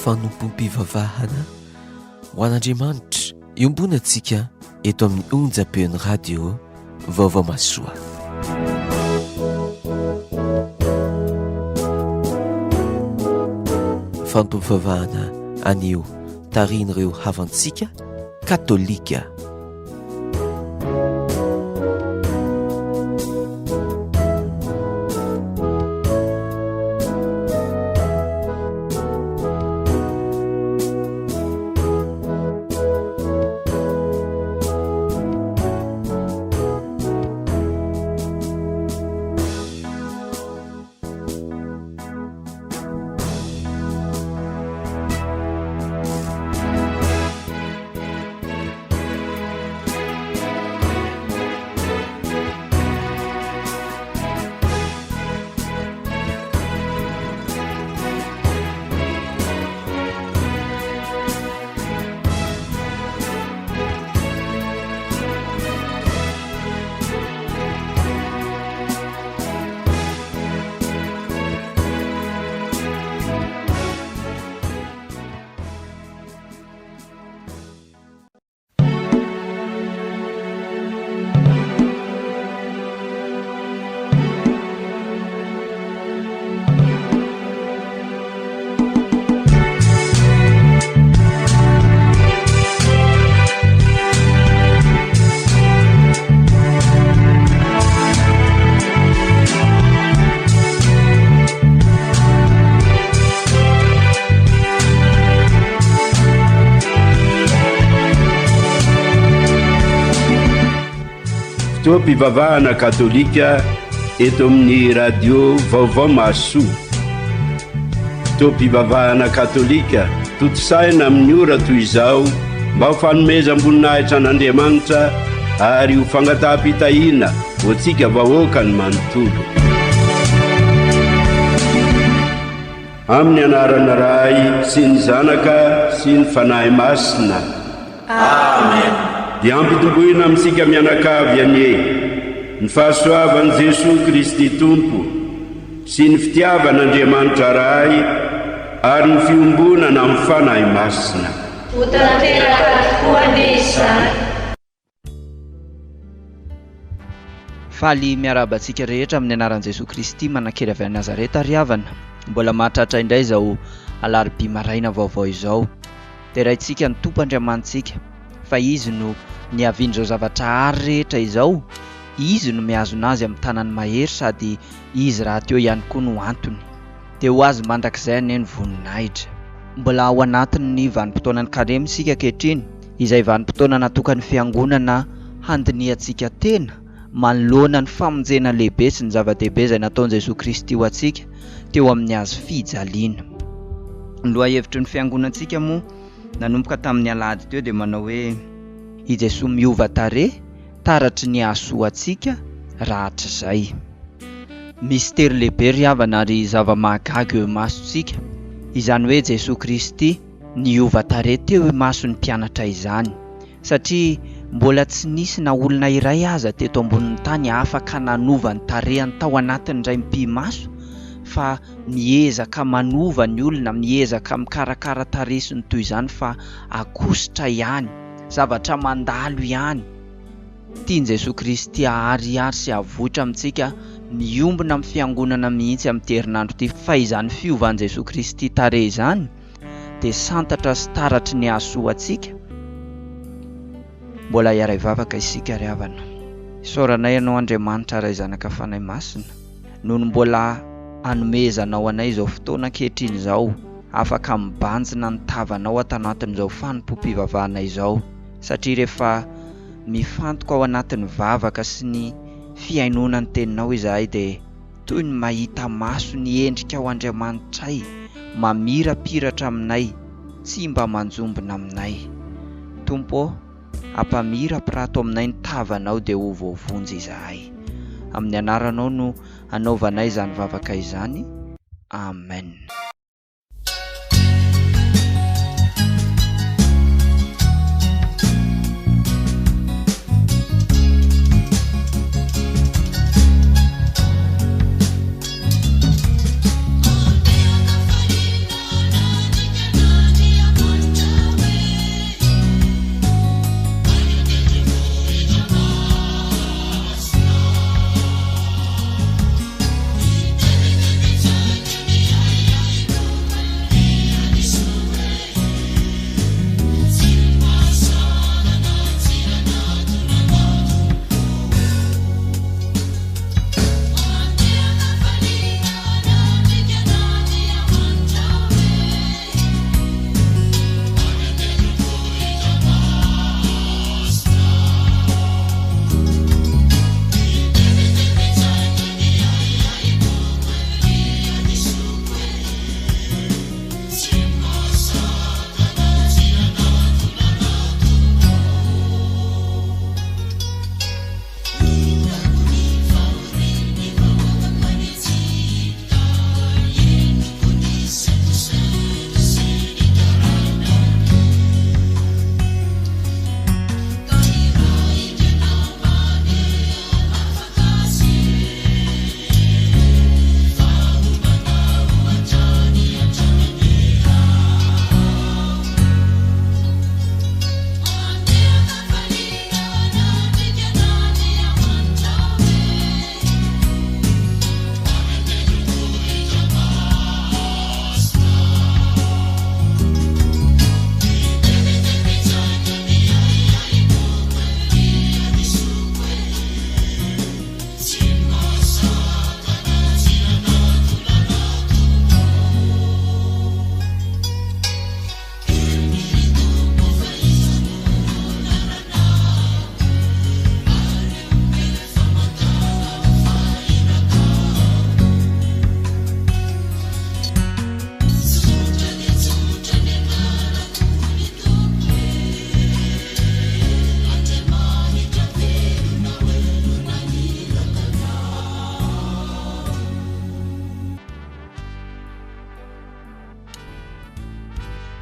fanompom-pivavahana ho an'Andriamanitra iombona antsika eto amin'ny onjam-peon'ny radio vaovao masoa. Fanompom-pivavahana anio tarian'ireo havantsika katolika. Mpivavahana katolika eto amin'ny radio vaovao masoa. Mpivavahana katolika totosaina amin'ny ora toy izao mba ho fanomeza amboninahitra an'Andriamanitra ary ho fangataham-pitahiana ho antsika vahoaka ny manontolo. Amin'ny anarana Ray sy ny Zanaka sy ny Fanahy Masina. Amen. Dia ampitomboina amintsika mianakavy anie ny fahasoavan'i Jesosy Kristy Tompo sy ny fitiavan'Andriamanitra Ray ary ny fiombonana amin'ny Fanahy Masina. Ho tanteraka tokoa izany. Faly miarabantsika rehetra amin'ny anaran'i Jesosy Kristy manan-kely avy any Nazareta ary havana. Mbola mahatratra indray izao alarobia maraina vaovao izao. Terahintsika ny Tompo Andriamantsika fa izy no niavindreo zavatra ary rehetra izao, izy no mihazona azy amin'ny tanany mahery sady izy raha teo ihany koa no antony. Dia ho azy mandrakizay anie ny voninahitra. Mbola ao anatin'ny vanim-potoanan'ny karema isika ankehitriny, izay vanim-potoana natokan'ny fiangonana handiniantsika tena manoloana ny famonjena lehibe sy ny zava-dehibe izay nataon'i Jesosy Kristy ho antsika teo amin'ny hazo fijaliana. Ny lohahevitry ny fiangonantsika moa nanomboka tamin'ny alahady teo dia manao hoe i Jesosy miova tare taratry ny hahasoa antsika rahatra izay. Mystera lehibe ry havana ary zava-mahagaga eo masontsika, izany hoe Jesosy Kristy niova tare teo io mason'ny mpianatra izany, satria mbola tsy nisy na olona iray aza teto ambonin'ny tany afaka nanova ny tarehany tao anatin'ny iray mpimaso, fa miezaka manova ny olona, miezaka mikarakara taresiny toy izany fa akositra ihany, zavatra mandalo ihany. Tiany Jesosy Kristy ahariary sy avoitra amintsika miombona amin'ny fiangonana mihitsy amin'ny herinandro ity, fa izany fiovan'i Jesosy Kristy tare izany dia santatra sy taratry ny hahasoa antsika. Mbola hiara hivavaka isika ry havana. Isaoranay ianao Andriamanitra Ray Zanaka Fanahy Masina, noho mbola anomezanao anay izao fotoana ankehitriny izao, afaka mibanjina ny tavanao ato anatin'izao fanompom-pivavahana izao, satria rehefa mifantoka ao anatin'ny vavaka sy ny fiainona ny teninao izahay dia toy ny mahita maso ny endrika ao Andriamanitray, mamirapiratra aminay, tsy mba manjombona aminay. Tompo, ampamirapirato aminay ny tavanao dia ho voavonjy izahay. Amin'ny anaranao no anaovanay izany vavaka izany. Amen.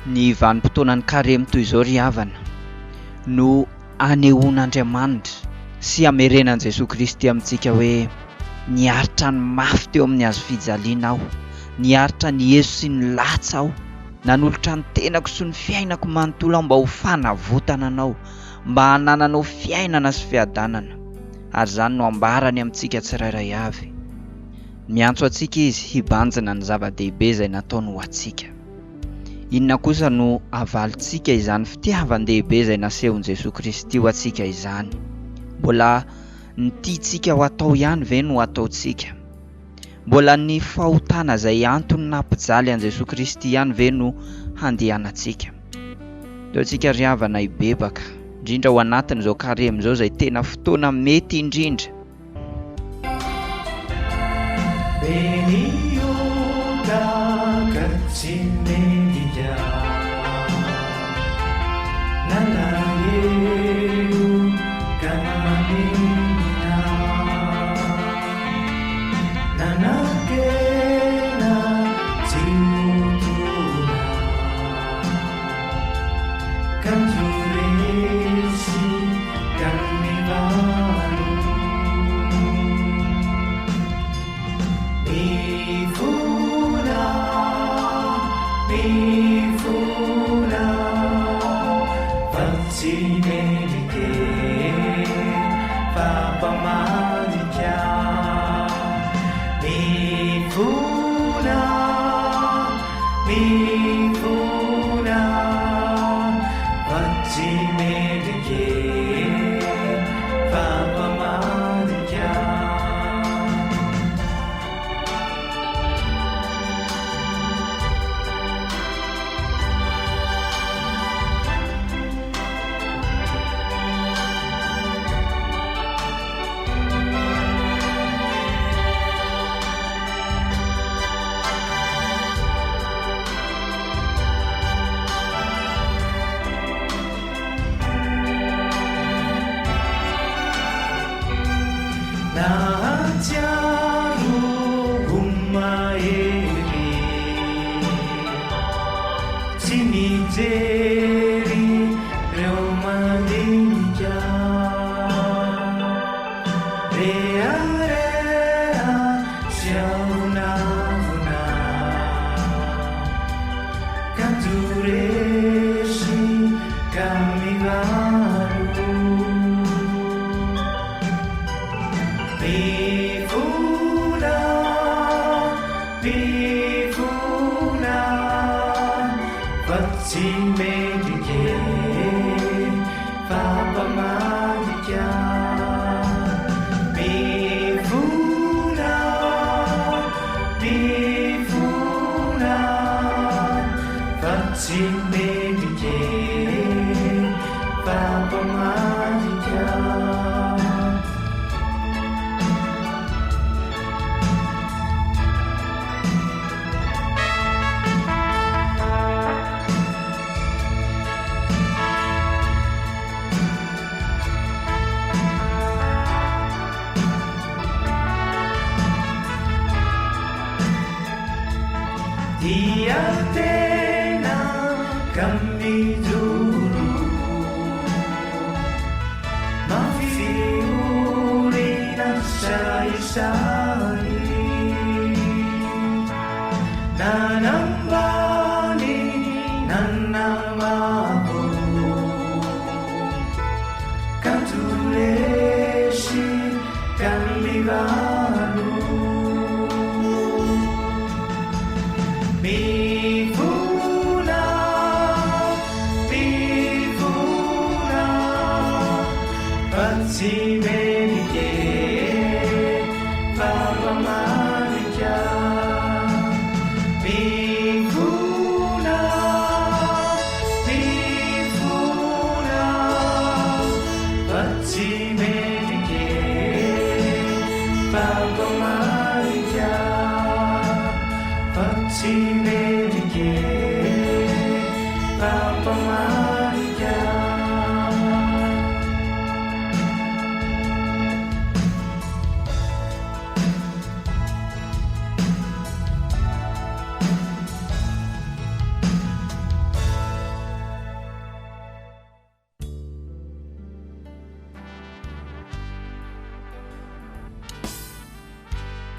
Ny vanim-potoanany karemy toy izao ry havana no anehoan'Andriamanitra sy hamerenan'i Jesosy Kristy amintsika hoe niaritra ny mafy teo amin'ny hazo fijaliana aho, niaritra ny Yesu sy ny latsa aho, nanolotra ny tenako sy ny fiainako manontolo aho mba ho fanavotana anao, mba hanananao fiainana sy fiadanana, ary izany no ambarany amintsika tsirairay avy. Miantso antsika izy hibanjina ny zava-dehibe izay nataony ho antsika. Inona kosa no avalontsika izany fitiavan-dehibe izay nasehon'i Jesosy Kristy ho antsika izany? Mbola ny tiantsika ho atao ihany ve no ataontsika? Mbola ny fahotana izay antony nampijaly an'i Jesosy Kristy ihany ve no handehanantsika? Deo antsika ry havana hibebaka, indrindra ho anatin'izao karemy izao izay tena fotoana mety indrindra.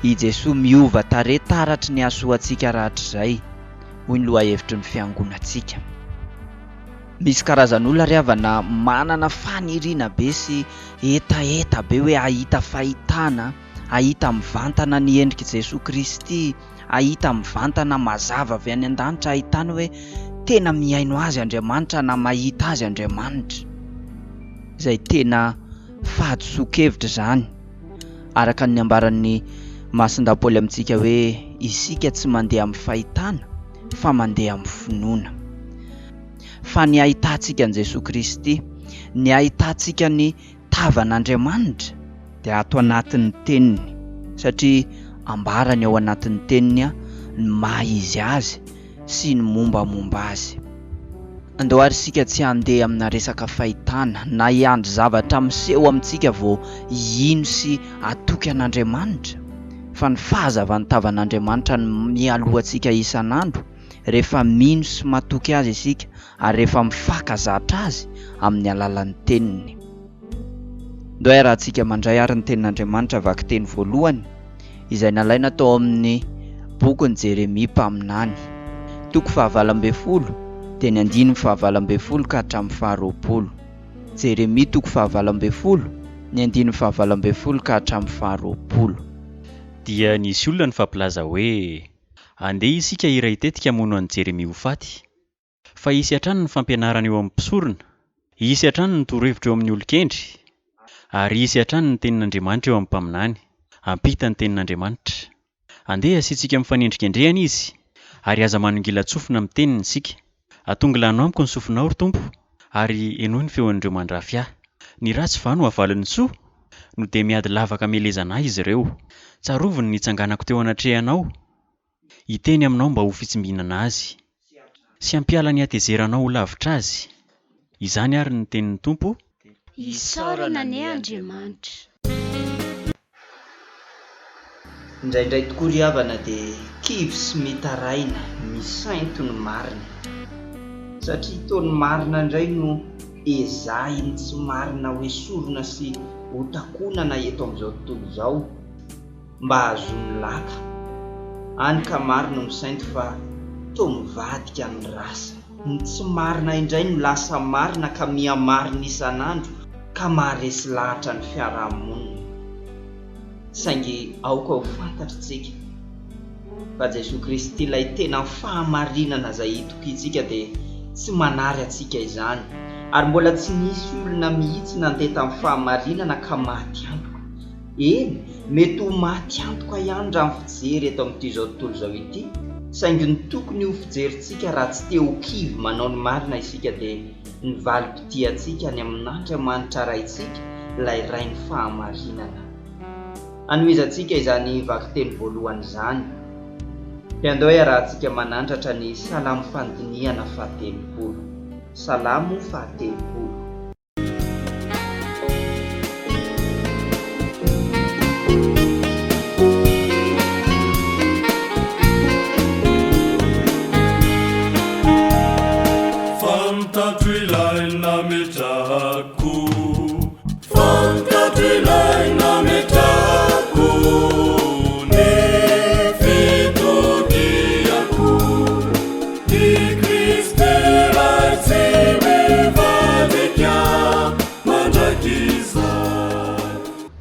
I Jesosy miova tare taratry ny asoantsika rahatrizay hoy ny lohahevitry ny fiangonantsika. Misy karazan'olona ry havana manana faniriana be sy etaeta be hoe ahita fahitana, ahita mivantana ny endriky Jesosy Kristy, ahita mivantana mazava avy any an-danitra, ahitany hoe tena miaino azy Andriamanitra na mahita azy Andriamanitra. Izay tena fahadiso-kevitra izany. Araka ny ambaran'ny Masinda Paoly amintsika hoe isika tsy mandeha amin'ny fahitana fa mandeha amin'ny finoana. Fa ny ahitantsika an'i Jesosy Kristy, ny ahitantsika ny tavan'Andriamanitra dia ato anatin'ny teniny, satria ambarany ao anatin'ny teniny ny maha izy azy sy ny mombamomba azy. Andao ary isika tsy handeha amina resaka fahitana na hiandry zavatra miseho amintsika vao ino sy atoky an'Andriamanitra, fa ny fahazavan'ny tavan'Andriamanitra ny mialohantsika isan'andro rehefa mino sy matoky azy isika ary rehefa mifakazatra azy amin'ny alalan'ny teniny. Ndao raha antsika mandray ary ny tenin'Andriamanitra vaky teny voalohany izay nalaina tao amin'ny bokin'i Jeremia mpaminany, toko 20 dia ny 9:20 ka hatramin'ny 20. Jeremia toko 20, ny 9:20 ka hatramin'ny 20. Dia nisy olona ny fampilaza hoe andeha isika iray tetika mono an'i Jeremia ho faty, fa isy hatrany ny fampianarana eo amin'ny mpisorona, isy hatrany ny torohevitra eo amin'ny olon-kendry, ary isy hatrany ny tenin'Andriamanitra eo amin'ny mpaminany, ampita ny tenin'Andriamanitra. Andeha asitsika mifanendrika andreana izy, ary aza manongila tsofina amin'ny teniny isika. Atongilano amiko ny sofinao ry Tompo, ary enoy ny feon'ireo mandrafy ahy. Ny ratsy va no havalin'ny soa? No dia miady lavaka melezana izy ireo. Tsaroviny ny tsanganako teo anatrehanao. Hiteny aminao mba ho fitsimbihinana azy, sy ampiala ny hatezeranao ho lavitra azy. Izany ary ny tenin'ny Tompo. Isaorana ny Andriamanitra. Indraindray tokoa ry havana dia kivy sy mitaraina misainto ny marina, satria itony marina indray no ezahiny tsy marina hoe sorona sy hotakonana eto amin'izao tontolo izao mba hazony laka. Any ka marina misainto fa toa mivadika ny rasa. Ny tsy marina indray no lasa marina ka mihamarina isan'andro ka maharesy lahatra ny fiarahamonina. Saingy aoka ho fantatritsika fa Jesosy Kristy ilay tena fahamarinana izay itokintsika dia tsy manary atsika izany, ary mbola tsy nisy olona mihitsy nandeha tamin'ny fahamarinana ka maty antoka. Eny, mety ho maty antoka ihany raha ny fijery eto amin'ity zao tontolo izao ity, saingy ny tokony ho fijerintsika raha tsy te ho kivy manao ny marina isika dia ny valim-pitiantsika ny amin'Andriamanitra raintsika ilay rainy fahamarinana. Anohizantsika izany vaky teny voalohany izany. Dia andao raha antsika manandratra ny salamo fandiniana 30. Salamo 30.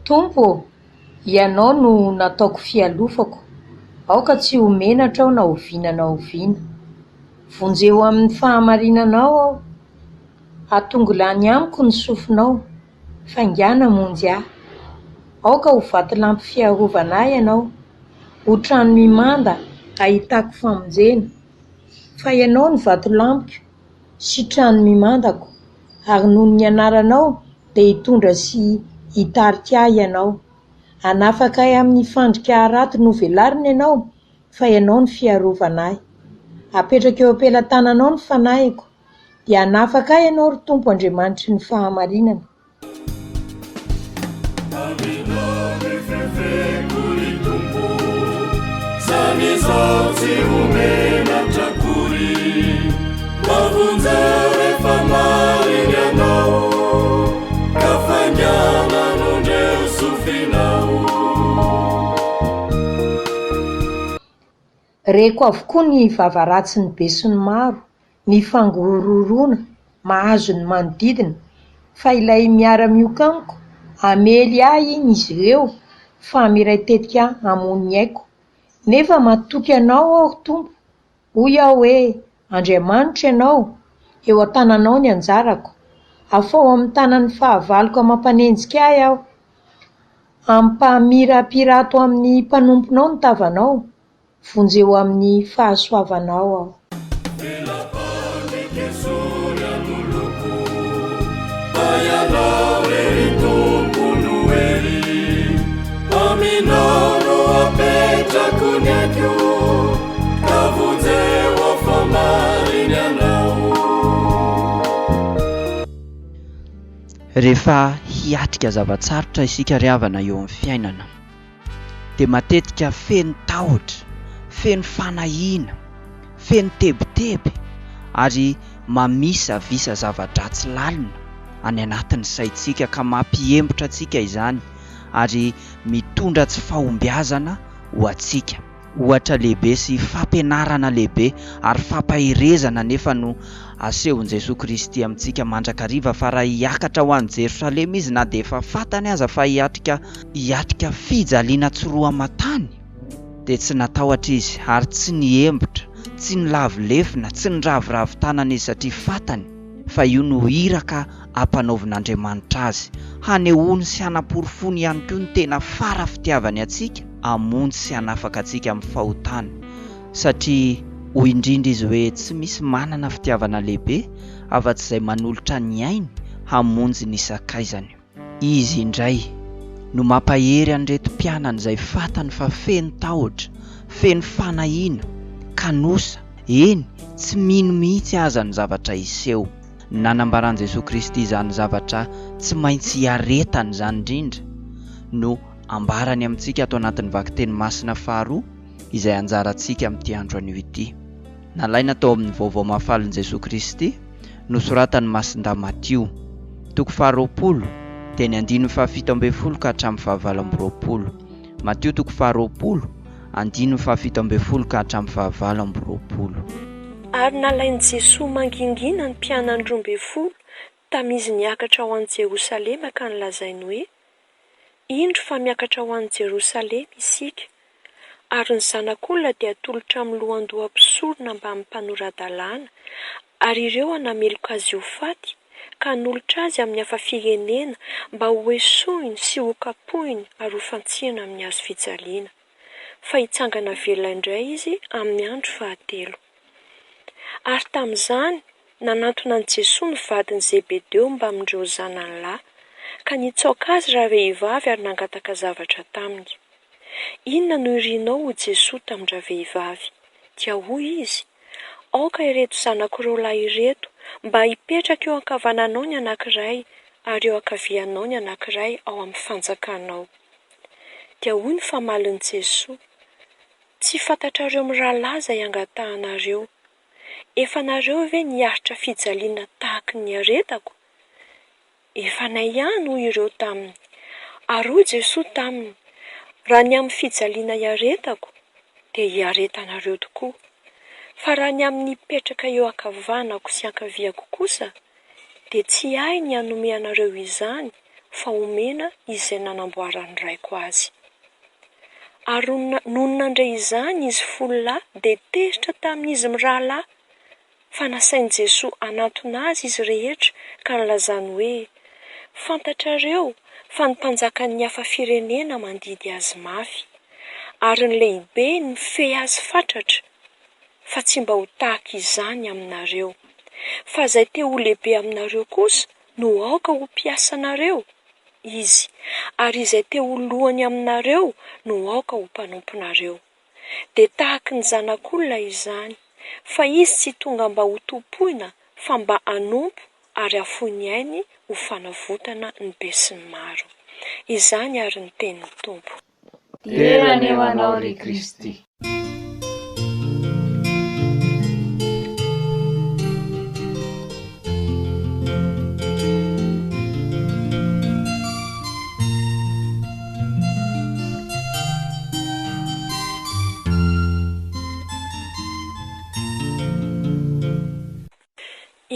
Tompo, ianao no nataoko fialofako, aoka tsy homenatra aho na hoviana na hoviana. Vonjeo amin'ny fahamarinanao aho, atongilany amiko ny sofinao, faingana monjy ahy. Aoka ho vatolampy fiarovana ianao, ho trano mimanda ahitako famonjena. Fa ianao ny vatolampiko sy trano mimandako, ary noho ny anaranao dia hitondra sy hitarika ahy ianao. Hanafaka ahy amin'ny fandrika raty no velarina ianao, fa ianao ny fiarovana ahy. Apetraka eo ampelantananao ny fanahiko, dia hanafaka ahy ianao ry Tompo Andriamanitry ny fahamarinana. reko avokoa ny vavaratsy ny be sy ny maro, ny fangororona mahazo ny manodidina, fa ilay miara-mioka amiko amely ahy iny izy ireo fa miray tetika hamoniny aiko. Nefa matoky anao aho Tompo, hoy aho hoe Andriamanitra ianao, eo an-tananao ny anjarako, afao amin'ny tanan'ny fahavaloko mampanenjika ahy aho, ampamirapirato amin'ny mpanomponao ny tavanao, vonjeo amin'ny fahasoavanao aho. Rehefa hiatrika zavatsarotra isika ry havana eo amin'ny fiainana dia matetika feno tahotra, feno fanahina, feno teboteby ary mamisavisa zava-dratsy lalina any anatin'ny saintsika ka mampihembotra antsika izany ary mitondra tsy fahombiazana ho antsika. Ohatra lehibe sy fampianarana lehibe ary fampahirezana nefa no asehon'i Jesosy Kristy amintsika mandrakariva fa raha hiakatra ho an'i Jerosalema izy na dia efa fantany aza fa hiatrika fijaliana tsoroa aman-tany dia tsy natahotra izy ary tsy nihembotra, tsy nilavolefina, tsy niraviravin-tanana izy satria fantany fa io no iraka ampanaovin'Andriamanitra azy, hanehoany sy hanaporofony ihany koa ny tena fara fitiavany antsika, hamonjy sy hanafaka antsika amin'ny fahotana. Satria hoy indrindra izy hoe tsy misy manana fitiavana lehibe afa-tsy izay manolotra ny ainy hamonjy ny sakaizany. Izy indray no mampahery an'ireto mpianana izay fantany fa feno tahotra, feno fanahina, kanosa, eny tsy mino mihitsy aza ny zavatra iseho. Nanambaran'i Jesosy Kristy izany zavatra tsy maintsy hiaretany izany indrindra no ambarany amintsika ato anatin'ny vakiteny masina faharoa izay anjarantsika amin'ity andro anio ity. Nalaina tao amin'ny vaovao mahafalin'i Jesosy Kristy nosoratan'ny Masindahy Matio, toko 20 teny 17 ka hatramin'ny 20. Matio toko 20 17 ka hatramin'ny 20. Ary nalain'i Jesosy mangingina ny mpianany 12 tamizy niakatra ho an'i Jerosalema ka nilazainy hoe indro fa miakatra ho an'i Jerosalema isika, ary ny zanak'olona dia atolotra amin'ny lohan-doham-pisorona mba hampanora-dalàna, ary ireo hanameloka azy ho faty ka hanolotra azy amin'ny hafa firenena mba ho esoiny sy ho kapohiny ary ho fantsihana amin'ny hazo fijaliana, fa hitsangana velona indray izy amin'ny andro fahatelo. Ary tamin'izany nanantona an'i Jesosy ny vadiny Zebedeo mba amindreo zanany lahy, ka nitsaoka azy raha vehivavy ary nangataka zavatra taminy. Inona no irinao ho Jesosy tamin-dra vehivavy? Dia hoy izy, aoka ireto zanak'ireo lahy ireto mba hipetraka eo ankavananao ny anankiray ary eo ankavianao ny anankiray ao amin'ny fanjakanao. Dia hoy ny famalin'i Jesosy, tsy fantatrareo mirahalahy izay angatahanareo. Efa nareo ve niaritra fijaliana tahaka ny aretako? Efa nay ihany hoy ireo taminy. Ary hoy Jesosy taminy, raha ny amin'ny fijaliana iaretako dia iaretanareo tokoa. Fa raha ny amin'ny petraka eo ankavanako sy ankaviako kosa dia tsy ahy ny hanome anareo izany fa omena izay nanamboarany raiko azy. Ary noho nandray izany izy folo lahy dia teritra tamin'izy mirahalahy, fa nasain'i Jesosy anantona azy izy rehetra ka nilazany hoe fantatrareo fa ny mpanjakan'ny hafa firenena mandidy azy mafy, ary ny lehibe ny fe azy fatratra, fa tsy mba ho tahaka izany aminareo. Fa izay te ho lehibe aminareo kosa no aoka ho mpiasanareo izy, ary izay te ho lohany aminareo no aoka ho mpanomponareo. Dia tahaka ny zanak'olona izany, fa izy tsy tonga mba ho tompoina fa mba hanompo ary hafoiny ainy ho fanavotana ny be sy ny maro. Izany ary ny tenin'ny Tompo. Derany eo anao ry Kristy.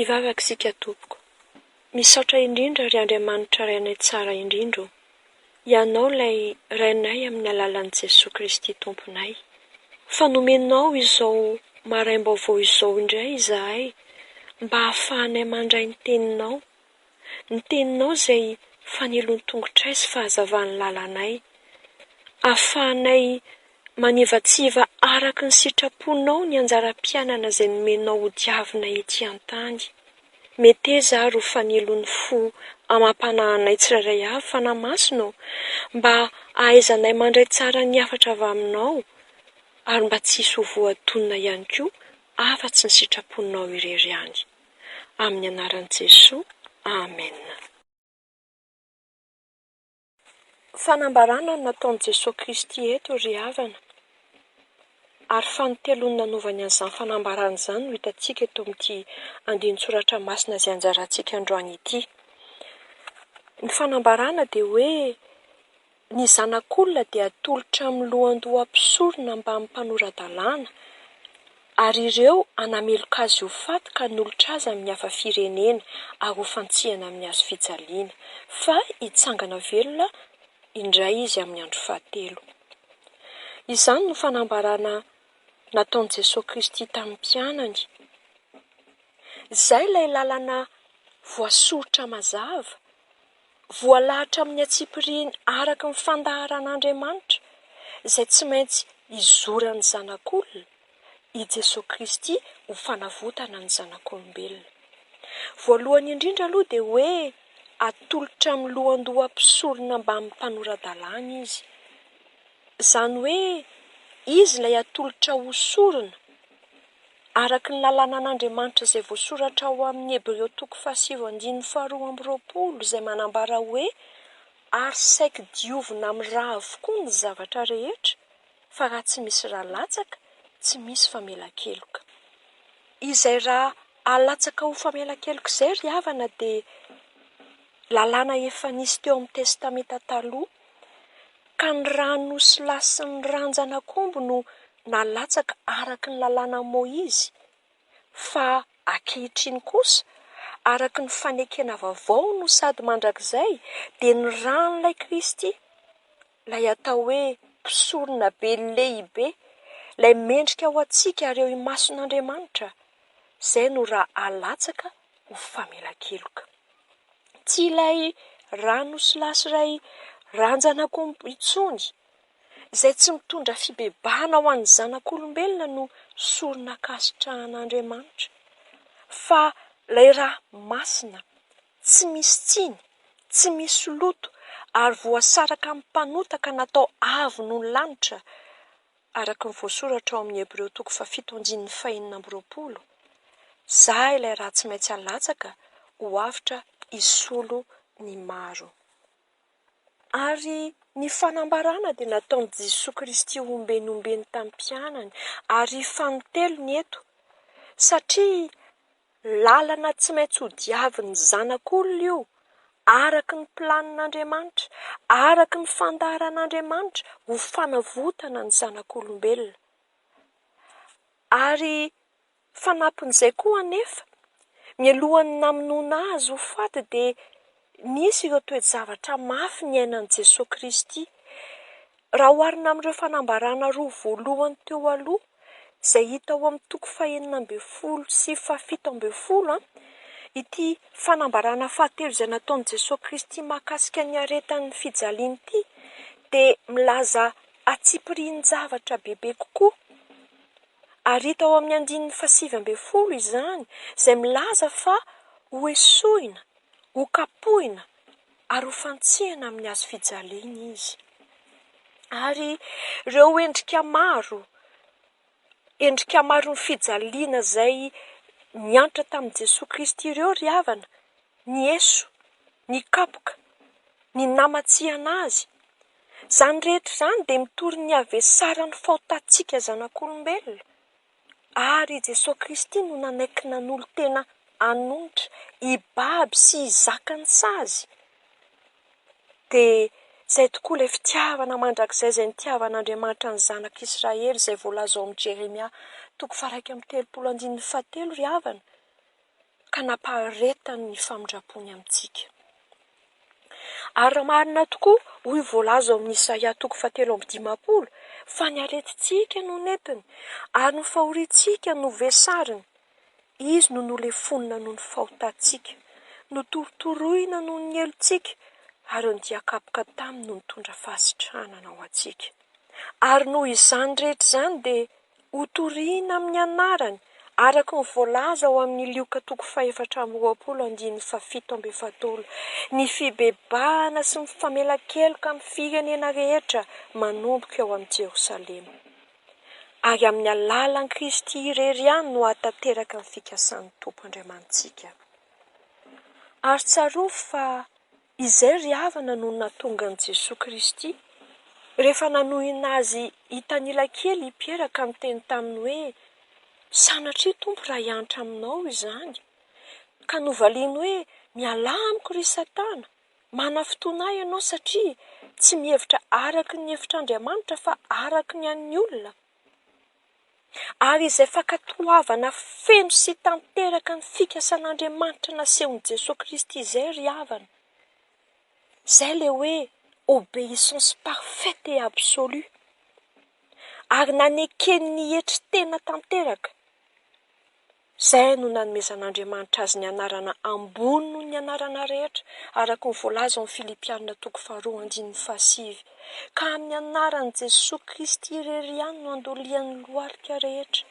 Ivavaka isika tompoko. Misaotra indrindra ry Andriamanitra rainay tsara indrindra. Ianao ilay rainay amin'ny alalan'i Jesosy Kristy tomponay. Fanomenao izao maraim-baovao izao indray izahay mba hahafahanay mandray ny teninao. Ny teninao izay fanelony tongotra sy fahazavany lalanay. Hahafahanay manivatsiva araka ny sitraponao ny anjara-piainana izay nomenao ho diavina ety an-tany. Meteza ary ho fanelony fo amam-panahinay tsirairay avy fanamasonao mba ahaizanay mandray tsara ny hafatra avy aminao ary mba tsisy ho voadonina ihany koa afa-tsy ny sitraponao irery ihany. Amin'ny anaran'i Jesosy, amen. Fanambarana nataon'i Jesosy Kristy eto ry havana. Ary fanotelony nanovany an'izany fanambarana izany no hitantsika eto amin'ity andinin-tsoratra masina izay anjarantsika androany ity. Ny fanambarana dia hoe ny zanak'olona dia atolotra amin'ny lohandoha-pisorona mba hampanora-dalàna, ary ireo anameloka azy ho faty ka nolotra azy amin'ny hafa firenena ary ho fantsihana amin'ny hazo fijaliana, fa hitsangana velona indray izy amin'ny andro fahatelo. Izany no fanambarana nataon'i Jesosy Kristy tamin'ny mpianany. Izay ilay lalana voasoratra mazava, voalahatra amin'ny atsipiriany araka ny fandaharan'Andriamanitra, izay tsy maintsy izorany zanak'olona, i Jesosy Kristy ho fanavotana ny zanak'olombelona. Voalohany indrindra aloha dia hoe atolotra amin'ny lohandoha-pisorona mba hampanora-dalàna izy. Izany hoe izy ilay atolotra ho sorona araka ny lalàna an'Andriamanitra izay voasoratra ao amin'ny Hebreo 7:22 izay manambara hoe ary saika diovina amin'ny raha avokoa ny zavatra rehetra, fa raha tsy misy raha latsaka, tsy misy famela-keloka. Izay raha alatsaka ho famela-keloka izay ry havana dia lalàna efa nisy teo amin'ny testamenta taloha, ka ny rano sy lasy ny ranjan'akombo no nalatsaka araka ny lalàna Moizy, fa ankehitriny kosa araka ny fanekena vaovao no sady mandrakizay dia ny ranon'ilay Kristy, ilay atao hoe mpisorona be lehibe, ilay mendrika ho antsika ary eo imason'Andriamanitra, izay no raha alatsaka ho famela-keloka. Tsy ilay rano sy lasy iray ranjan'akombo intsony, izay tsy mitondra fibebahana ho an'ny zanak'olombelona no sorona kasitrahan'Andriamanitra, fa ilay raha masina, tsy misy tsiny, tsy misy loto, ary voasaraka amin'ny mpanotaka natao avo noho ny lanitra, araka ny voasoratra ao amin'ny Hebreo 7:29. Zay ilay raha tsy maintsy alatsaka ho avitra isolo ny maro. Ary ny fanambarana dia nataon'i Jesosy Kristy ombeny tamin'ny mpianany, ary fanotelony eto, satria lalana tsy maintsy ho diavin'ny zanak'olona io, araka ny planin'Andriamanitra, araka ny fandaharan'Andriamanitra ho fanavotana ny zanak'olombelona. Ary fanampin'izay koa anefa, mialohan'ny namonoana azy ho faty dia nisy ireo toe-javatra mafy ny ainan'i Jesosy Kristy. Raha oharina amin'ireo fanambarana roa voalohany teo aloha, izay hita ao amin'ny 6:10 sy 7:10, ity fanambarana fahatelo izay nataon'i Jesosy Kristy mahakasika ny aretan'ny fijaliana ity dia milaza atsipiriany zavatra bebe kokoa. Ary hita ao amin'ny 9:10 izany, izay milaza fa ho esoina, ho kapohina ary ho fantsihana amin'ny hazo fijaliana izy. Ary ireo endrika maro ny fijaliana izay niantra tamin'i Jesosy Kristy ireo ry havana, ny eso, ny kapoka, ny namatsiana azy, izany rehetra izany dia mitory ny avesara ny fahotantsika zanak'olombelona. Ary Jesosy Kristy no nanaiky nanolo tena anonotra, hibaby sy hizaka ny sazy. Dia izay tokoa ilay fitiavana mandrakizay izay nitiavan'Andriamanitra ny zanak'Israely izay voalaza ao amin'ny Jeremia 1:13 ry havana. ka nampaharetany ny famindrapony amintsika. Ary marina tokoa hoy voalaza ao amin'ny Isaia 7:20 fa ny aretintsika no netiny ary ny fahoriantsika no vesariny. Izy no nolefonina noho ny fahotantsika, no torotoroina noho ny elontsika ary ny diakapoka taminy no nitondra fahasitrahana ho antsika. Ary noho izany rehetra izany dia hotoriana amin'ny anarany araka ny voalaza ao amin'ny Lioka 4:27 ny fibebahana sy ny famelan-keloka amin'ny firenena rehetra manomboka eo amin'ny Jerosalema. Ary amin'ny alalan'i Kristy irery ihany no ahatanteraka ny fikasan'ny Tompo Andriamantsika. Ary tsarovy fa izay ry havana no nahatonga an'i Jesosy Kristy rehefa nanohina azy hitanila kely hipieraka amin'ny teny taminy hoe sanatria Tompo raha hianatra aminao izany, ka novaliany hoe miala amiko ry Satana, mana fotoana ianao satria tsy mihevitra araka ny hevitr'Andriamanitra fa araka ny an'ny olona. Ary izay fankatoavana feno sy tanteraka ny fikasan'Andriamanitra nasehon'i Jesosy Kristy izay ry havana. Izay le hoe obéissance parfaite et absolue. Ary nanekeny ny hetry tena tanteraka. Izay no nanomezan'Andriamanitra azy ny anarana ambony noho ny anarana rehetra araka ny voalaza amin'ny Filipianina 2:5. Ka amin'ny anaran'i Jesosy Kristy irery ihany no andolian'ny lohalika rehetra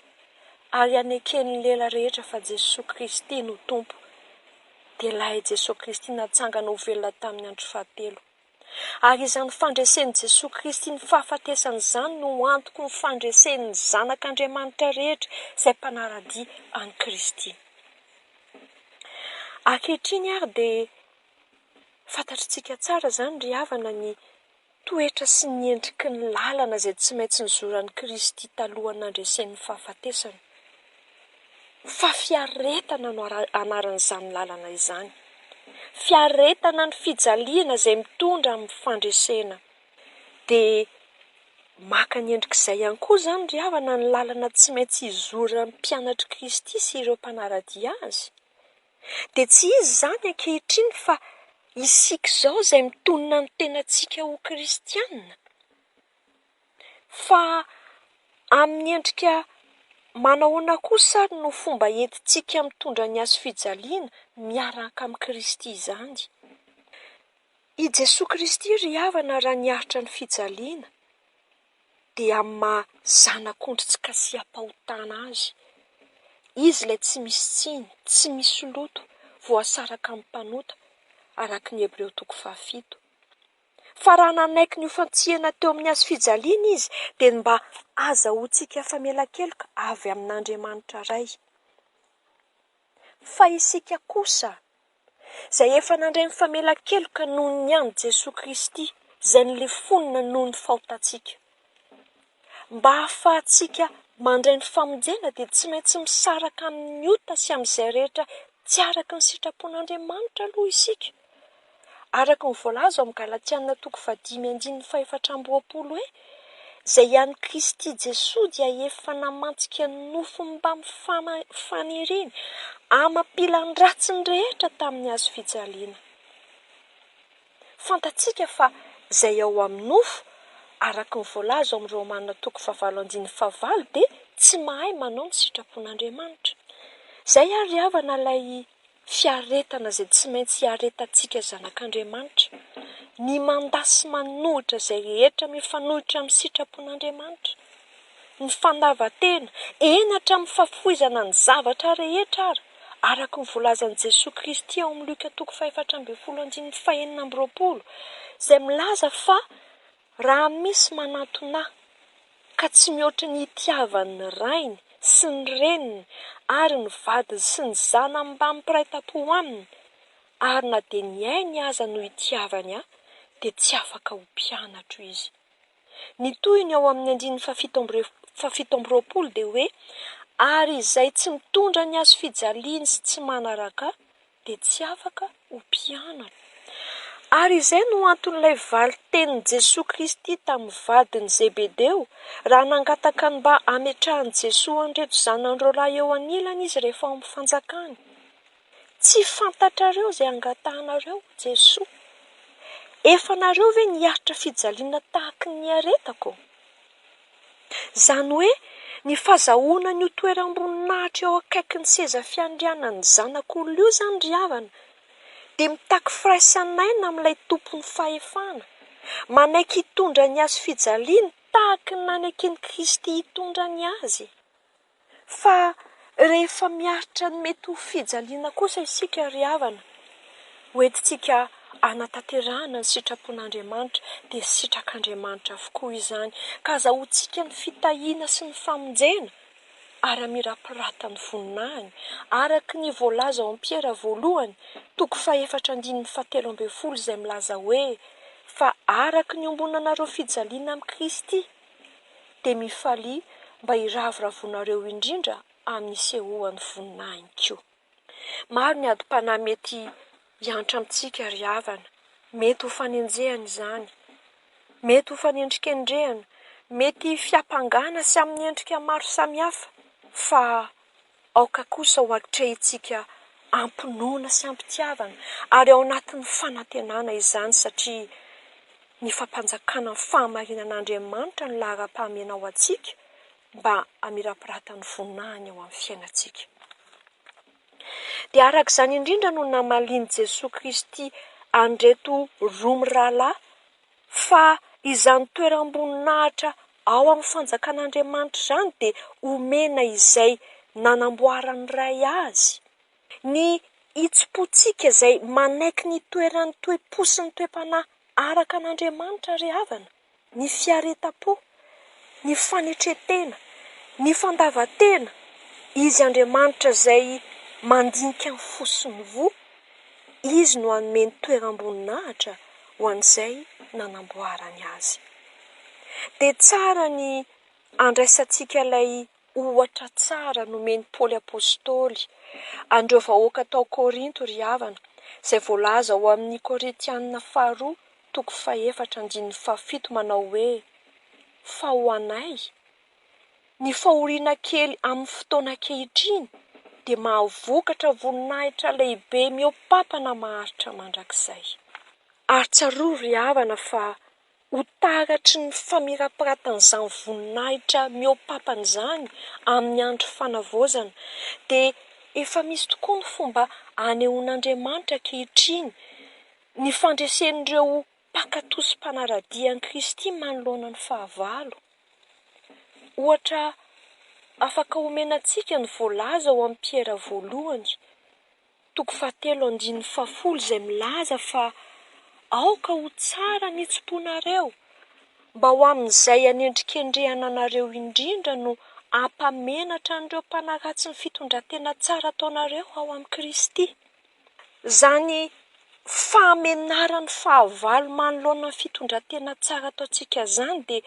ary anekeny lela rehetra fa Jesosy Kristy no Tompo. Dia ilay Jesosy Kristy natsangana ho velona tamin'ny andro fahatelo. Ary izany fandresen'i Jesosy Kristy ny fahafatesany izany no antoky ny fandresen'ny zanak'Andriamanitra rehetra izay mpanaradia an'i Kristy. Ankehitriny ary dia fantatritsika tsara izany ry havana ny toetra sy ny endriky ny lalana izay tsy maintsy nizoran'i Kristy talohan'ny nandresen'ny fahafatesany. Fa fiaretana no anaran'izany lalana izany. Fiaretana ny fijaliana izay mitondra amin'ny fandresena. Dia maka ny endrik'izay ihany koa izany ry havana ny lalana tsy maintsy hizoran'ny mpianatry Kristy sy ireo mpanaradia azy. Dia tsy izy izany ankehitriny fa isika izao izay mitonina ny tenantsika ho kristianina. Fa amin'ny endrika manahoana kosa no fomba entintsika mitondra ny azy fijaliana miaraka amin'ny Kristy izany. I Jesosy Kristy ry havana raha niaritra ny fijaliana dia amin'ny maha zanak'ondry tsy ampahotana azy. Izy ilay tsy misy tsiny, tsy misy loto, voasaraka amin'ny mpanota araka ny Hebreo 7. Fa raha nanaiky ny ofantsihana teo amin'ny azy fijaliana izy dia mba azahoantsika famelan-keloka avy amin'Andriamanitra iray. Fa isika kosa izay efa nandray ny famelan-keloka noho ny an'i Jesosy Kristy izay nilefonina noho ny fahotantsika. Mba ahafahantsika mandray ny famonjena dia tsy maintsy misaraka amin'ny ota sy amin'izay rehetra tsy araka ny sitrapon'Andriamanitra aloha isika. Araka ny voalaza ao amin'ny Galatiana 5:4 hoe izay ihany Kristy Jesosy dia efa namantsika ny nofony mba faniriany amam-pilany ratsiny rehetra tamin'ny azo fijaliana. Fantatsika fa izay ao amin'ny nofo araka ny voalaza ao amin'ny Romanina 5:9 dia tsy mahay manao ny sitrapon'Andriamanitra. Izay ary havana ilay fiaretana izay tsy maintsy hiaretantsika zanak'Andriamanitra, ny mandasy manohitra izay rehetra mifanohitra amin'ny sitrapon'Andriamanitra, ny fandavan-tena eny hatramin'ny fahafoizana ny zavatra rehetra ary araka ny voalazan'i Jesosy Kristy ao amin'ny Luka 4:19 izay milaza fa raha misy manantona ka tsy mihoatra ny itiavan'ny rainy sy ny reniny ary ny vadiny sy ny zanany mba mipiray-tampo aminy ary na dia ny ainy aza no itiavany dia tsy afaka ho mpianatra izy. Ny tohiny ao amin'ny 7:20 dia hoe ary izay tsy mitondra ny azo fijaliana sy tsy manaraka dia tsy afaka ho mpianatra. Ary izay no anton'ilay valo tenin'i Jesosy Kristy tamin'ny vadiny Zebedeo raha nangataka ny mba ametrahany Jesosy andreto zanany roalahy eo anilany izy rehefa ao amin'ny fanjakany. tsy fantatrareo izay angatanareo Jesosy. Efa nareo ve niaritra fijaliana tahaka ny aretako? Izany hoe ny fahazahoana ny toeram-boninahitra eo akaiky ny seza fiandrianany zanak'olona io izany ry havana, dia mitaky firaisan-aina amin'ilay tompony fahefana, manaiky hitondra ny azy fijaliana tahaka ny nanaiky ny Kristy hitondra ny azy. Fa rehefa miaritra ny mety ho fijaliana kosa isika ry havana, hoentintsika anatanterahana ny sitrapon'Andriamanitra dia sitrak'Andriamanitra avokoa izany, ka azahoantsika ny fitahiana sy ny famonjena ary mirapiratany voninahiny araka ny voalaza ao amin'ny Piera voalohany 4:7 izay milaza hoe fa araka ny ombonanareo fijaliana amin'ny Kristy dia mifalia mba hiravoravoanareo indrindra amin'ny sehoan'ny voninahiny koa. Maro ny adi-panahy mety hiantra amintsika ry havana, mety ho fanenjehana izany, mety ho fanendrikendrehana, mety fiampangana sy amin'ny endrika maro samihafa, fa aoka kosa ho atrehitsika ampinoana sy ampitiavana ary ao anatin'ny fanantenana izany, satria ny fampanjakana ny fahamarinan'Andriamanitra ny lahara-pahamena ao antsika mba hamirapiratany voninahiny eo amin'ny fiainantsika. Dia araka izany indrindra no namaliany Jesosy Kristy andreto romy rahalahy fa izany toeram-boninahitra ao amin'ny fanjakan'Andriamanitra izany dia omena izay nanamboarany ray azy, ny itsim-potsika izay manaiky ny toeran'ny toe-posy ny toe-panahy araka an'Andriamanitra ry havana, ny fiaretam-po, ny fanetretena, ny fandavatena, izy Andriamanitra izay mandinika ny fo sy ny vo, izy no hanome toeram-boninahitra ho an'izay nanamboarany azy. Dia tsara ny andraisantsika ilay ohatra tsara nomeny Paoly apôstôly andreo vahoaka tao Korinto ry havana, izay voalaza ao amin'ny Korintianina 2:4-7 manao hoe fa ho anay ny fahoriana kely amin'ny fotoana ankehitriny dia mahavokatra voninahitra lehibe miopampana maharitra mandrakizay. Ary tsaroa ry havana fa ho taratry ny famirapiratana voninahitra miopampana izany amin'ny andro fanavozana dia efa misy tokoa ny fomba anehoan'Andriamanitra ankehitriny ny fandresen'ireo mpankatoy sy mpanaradian'i Kristy manoloana ny fahavalo. Ohatra afaka omenantsika ny voalaza ao amin'ny Piera voalohany 7:10 izay milaza fa aoka ho tsara ny itsim-ponareo mba ho amin'izay anendrikendrehana anareo indrindra no ampamenatra an'ireo mpanaratsy ny fitondran-tena tsara ataonareo ao amin'ny Kristy. Zany fahamenarany fahavalo manoloana ny fitondran-tena tsara ataontsika izany dia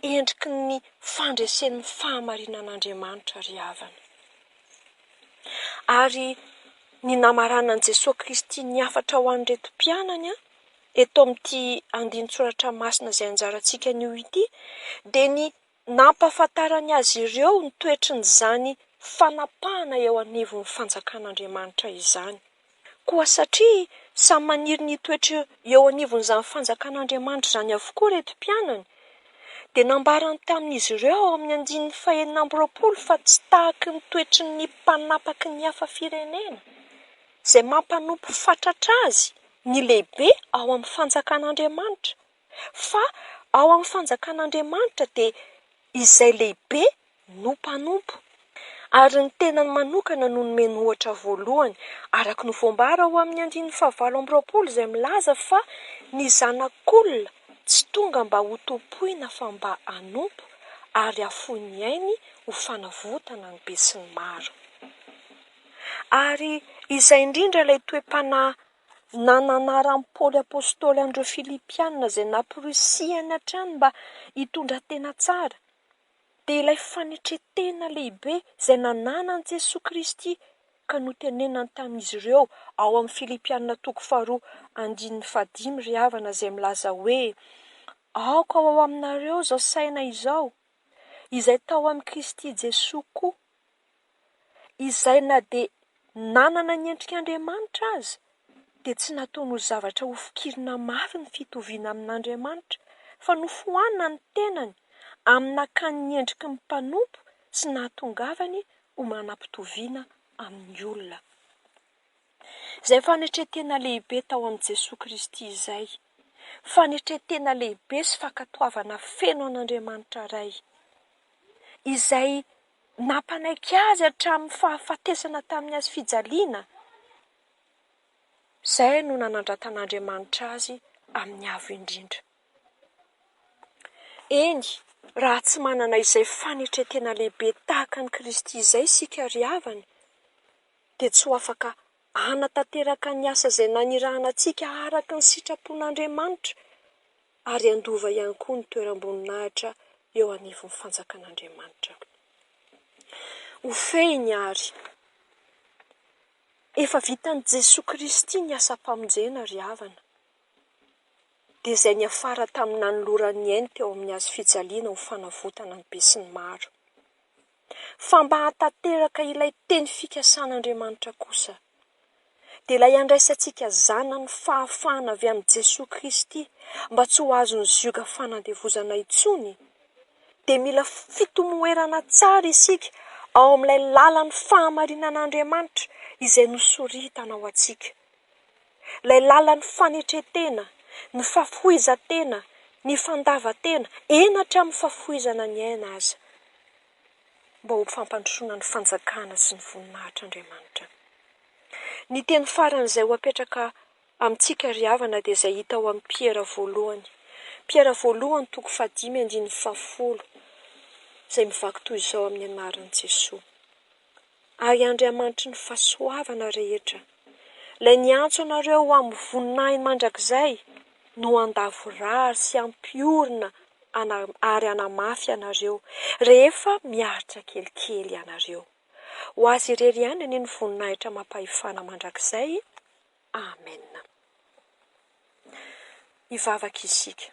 endriky ny fandresen'ny fahamarinan'Andriamanitra ry havana. Ary ny namaranan'i Jesosy Kristy niafatra ho an'ireto mpianany eto amin'ity andinin-tsoratra masina izay anjarantsika anio ity dia ny nampahafantarany azy ireo ny toetry n'izany fanapahana eo anivon'ny fanjakan'Andriamanitra izany. Koa satria samy maniry ny toetra eo anivon'izany fanjakan'Andriamanitra izany avokoa reto mpianany, dia nambarany tamin'izy ireo ao amin'ny 9:20 fa tsy tahaky ny toetry ny mpanapaky ny hafa firenena izay mampanompo fatratra azy ny lehibe ao amin'ny fanjakan'Andriamanitra, fa ao amin'ny fanjakan'Andriamanitra dia izay lehibe no mpanompo. Ary ny tenany manokana no nomeny ohatra voalohany araka ny voambara ao amin'ny 9:20 izay milaza fa ny zanak'olona tsy tonga mba ho tompoina fa mba hanompo ary hafoy ny ainy ho fanavotana ny be sy ny maro. Ary izay indrindra ilay toe-panahy nananaran'i Paoly apôstôly andreo Filipianina izay namporisihany hatrany mba hitondra tena tsara, dia ilay fanetretena lehibe izay nananan'i Jesosy Kristy ka notenenany tamin'izy ireo ao amin'ny Filipianina 2:5 ry havana izay milaza hoe aoka ao aminareo izao saina izao izay tao amin'ny Kristy Jesosy koa, izay na dia nanana ny endrik'Andriamanitra aza dia tsy nataony ho zavatra ho fikirina mafy ny fitoviana amin'Andriamanitra, fa nofohanina ny tenany amin'akany ny endriky ny mpanompo sy nahatongavany ho manam-pitoviana amin'ny olona. Izay fanetretena lehibe tao amin'i Jesosy Kristy izay, fanetretena lehibe sy fankatoavana feno an'Andriamanitra iray, izay nampanaiky azy hatramin'ny fahafatesana tamin'ny azy fijaliana. Izay no nanandrantan'Andriamanitra azy amin'ny avo indrindra. Eny, raha tsy manana izay fanetretena lehibe tahaka ny Kristy izay isika ry havana, dia tsy ho afaka hanatanteraka ny asa izay nanirahana antsika araka ny sitrapon'Andriamanitra, ary andova ihany koa ny toeram-boninahitra eo anivon'ny fanjakan'Andriamanitra. Ho fehiny ary, efa vitan'i Jesosy Kristy ny asa-pamonjena ry havana, dia izay niafara tamin'ny nanoloran'ny ainy teo amin'ny azy fijaliana ho fanavotana ny be sy ny maro. Fa mba hatanteraka ilay teny fikasan'Andriamanitra kosa, dia ilay andraisantsika zana ny fahafahana avy amin'ny Jesosy Kristy mba tsy ho azony zioka fanandevozana intsony, dia mila fitomoerana tsara isika ao amin'ilay lalan'ny fahamarinan'Andriamanitra izay nosoritana ao antsika. Ilay lalan'ny fanetretena, ny fahafohizan-tena, ny fandavan-tena, enatra amin'ny fahafohizana ny aina aza, mba ho fampandrosoana ny fanjakana sy ny voninahitr'Andriamanitra. Ny teny faran'izay ho apetraka amintsika ry havana dia izay hita ao amin'ny Piera voalohany. Piera voalohany 5:10, izay mivaky toy izao amin'ny anaran'i Jesosy. Ary Andriamanitra ny fahasoavana rehetra, ilay niantso anareo amin'ny voninahiny mandrakizay, no andavorary sy ampiorina ary anamafy anareo rehefa miaritra kelikely anareo. Ho azy irery ihany ny voninahitra mampahefana mandrakizay. Amen. Hivavaka isika,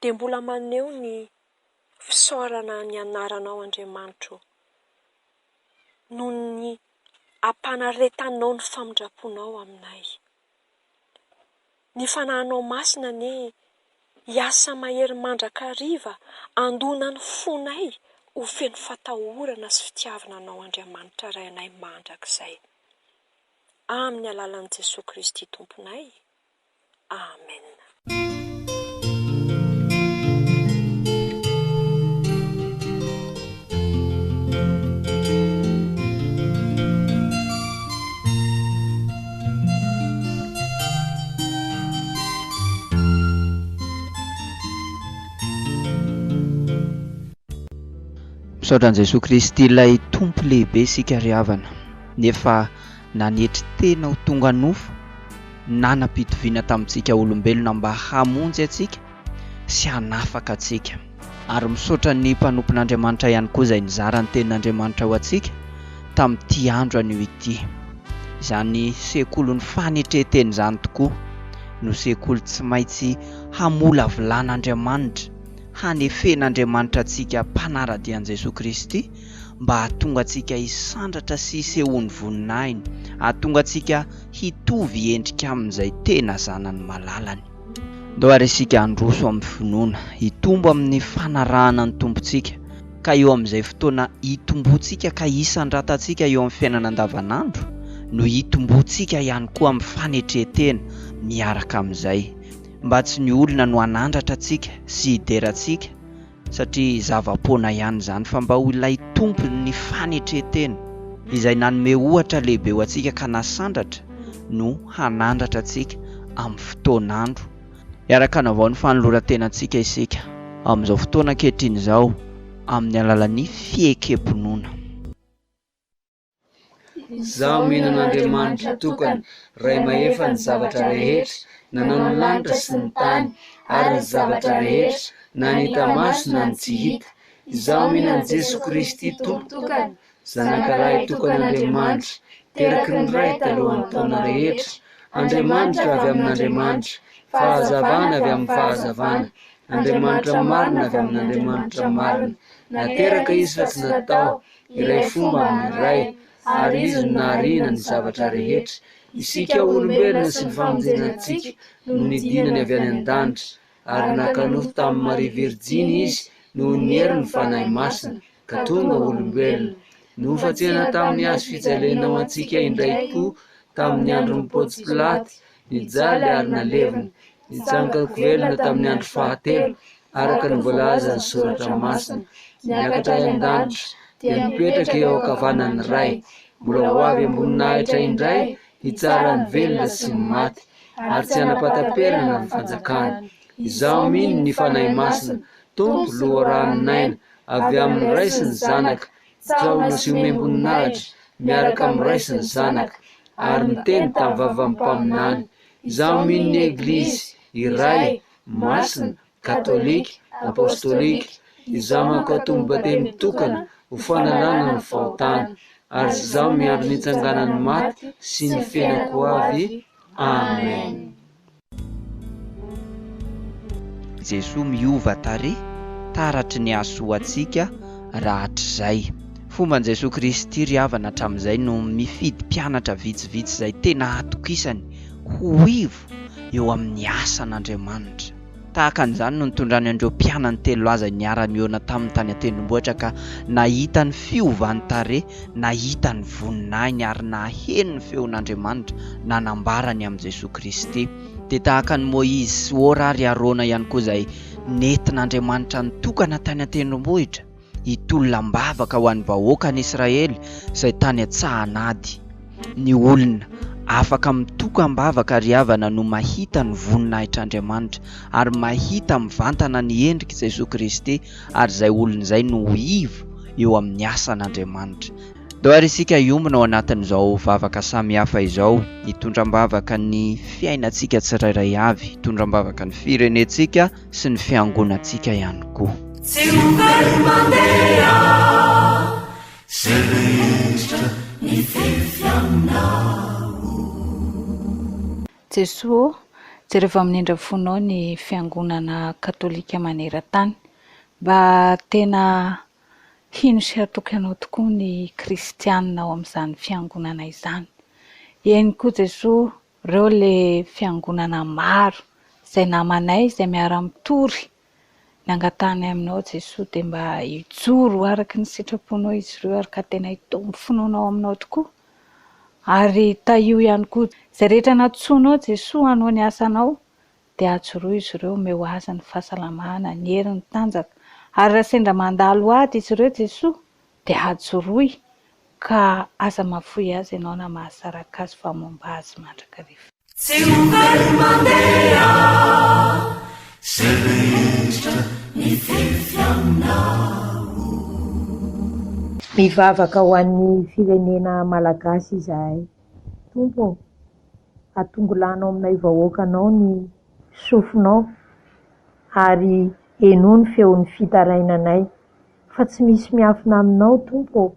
dia mbola maneho ny fisaorana ny anaranao Andriamanitra noho ny ampanaretanao ny famindraponao aminay. Ny fanahinao masina ne hiasa mahery mandrakariva andona ny fonay ho feno fatahorana sy fitiavana anao Andriamanitra rainay mandrakizay. Amin'ny alalan'i Jesosy Kristy Tomponay. Amen. Misaotran'i Jesosy Kristy ilay tompo lehibe isika ry havana, nefa nanetry tena ho tonga nofo, nanam-pitoviana tamintsika olombelona mba hamonjy atsika sy hanafaka atsika. Ary misaotra ny mpanompon'Andriamanitra ihany koa izay nizara ny tenin'Andriamanitra ho atsika tamin'ity andro anio ity. Izany sekolon'ny fanetreteny izany tokoa no sekoly tsy maintsy hamolavolan'Andriamanitra, hanefen'Andriamanitra antsika mpanaradian'i Jesosy Kristy mba hahatonga antsika hisandratra sy hisehoany voninahiny, hahatonga antsika hitovy endrika amin'izay tena zanany malalany. Ndao ary isika handroso amin'ny finoana, hitombo amin'ny fanarahana ny tompontsika, ka eo amin'izay fotoana hitombontsika ka hisandratantsika eo amin'ny fiainana andavanandro, no hitombontsika ihany koa amin'ny fanetretena miaraka amin'izay, mba tsy ny olona no hanandratra antsika sy hiderantsika, satria zava-poana ihany izany, fa mba ho ilay tompony ny fanetretena izay nanome ohatra lehibe ho antsika ka nasandratra no hanandratra antsika amin'ny fotoanandro. Iaraka na vao ny fanoloran-tenantsika isika amin'izao fotoana ankehitriny izao amin'ny alalan'ny fiekam-pinoana. Izaho mihinan'Andriamanitra tokana, ray mahefa ny zavatra rehetra, nanao ny lanitra sy ny tany, ary ny zavatra rehetra na ny hita maso na ny tsy hita. Izaho mihinan' Jesosy Kristy tompo tokana, zanak'iray tokan'Andriamanitra, teraky ny ray talohan'ny taona rehetra, Andriamanitra avy amin'Andriamanitra, fahazavana avy amin'ny fahazavana, Andriamanitra marina avy amin'Andriamanitra marina. Nateraka izy fa tsy natao, iray fomba amin'ny iray, ary izy no nahariana ny zavatra rehetra. Isika olombelona sy ny famonjenantsika no nidinany avy any an-danitra, ary nakanofo tamin'ny Maria Virjiny izy no niery ny fanahy masina ka tonga olombelona. Nofatsehana tamin'ny hazo fijaliana ho antsika indray koa tamin'ny andron'ny Pôntsy Pilaty, nijaly ary nalevina, nitsankako velona tamin'ny andro fahatelo araka ny voalaza ny soratra masina. Niakatra an-danitra dia nipetraka eo ankavanan'ny ray, mbola ho avy amboninahitra indray hitsara ny velona sy ny maty, ary tsy hanapatapelana ny fanjakana. Izaho mino ny fanahy masina, Tompo loharanon-aina, avy amin'ny ray sy ny zanaka, traona sy omem-boninahitra miaraka amin'ny ray sy ny zanaka, ary miteny tamin'ny vava-mpaminany. Izaho mino ny Eglizy iray, masina, katolika, apôstôlika. Izaho mankatony batemy tokana ho fanalana ny fahotana, ary izaho miandro ny itsanganan'ny maty sy ny fiainako avy. Amen. Jesosy miova tarehy taratry ny ahasoantsika rahatr'izay. Fomban' Jesosy Kristy ry havana hatramin'izay no mifidy mpianatra vitsivitsy izay tena atokisany ho ivo eo amin'ny asan'Andriamanitra. Tahaka an'izany no nitondrany andreo mpianany telo aza niara-miona tamin'ny tany an-tendrombohitra ka nahita ny fiovany tarehy, nahita ny voninahiny ary naheno ny feon'Andriamanitra nanambarany amin'i Jesosy Kristy. Dia tahaka ny Moïse sy Ora ary Arona ihany koa izay nentin'Andriamanitra nitokana tany an-tendrombohitra hitolona-mbavaka ho an'ny vahoakan'Israely izay tany an-tsahanady. Ny olona afaka mitokam-bavaka ry havana no mahita ny voninahitr'Andriamanitra ary mahita mivantana ny endrika Jesosy Kristy, ary izay olona izay no ivo eo amin'ny asan'Andriamanitra. Dao ary isika iombona ao anatin'izao vavaka samihafa izao, hitondram-bavaka ny fiainantsika tsirairay avy, hitondram-bavaka ny firenentsika sy ny fiangonantsika ihany koa. Tsy ho very mandeha, seretra ny fefy aminao. Jesosy, jereva amin'indra fonao ny fiangonana katolika maneran-tany, mba tena hino sy hatoky anao tokoa ny kristianina ao amin'izany fiangonana izany. Eny koa Jesosy, reo le fiangonana maro izay namanay izay miara-mitory nangatany aminao Jesosy, dia mba hijoro araka ny sitraponao izy ireo ary ka tena hitombo finoanao aminao tokoa. Ary taio ihany koa izay rehetra natsoinao Jesosy hanao ny asanao, dia ajoroa izy ireo meo aza ny fahasalamana, ny hery, ny tanjaka. Ary raha sendra mandalo ady izy ireo Jesosy, dia ajoroy ka aza mahafoy azy ianao na mahasaraka azy fa momba azy mandrakariva. Tsy ho very mandeha, seretra ny fefy aminao. Mivavaka ho an'ny firenena malagasy izahay. Tompo, atongolanao aminay vahoakanao ny sofinao ary eno ny feon'ny fitarainanay, fa tsy misy miafina aminao Tompo,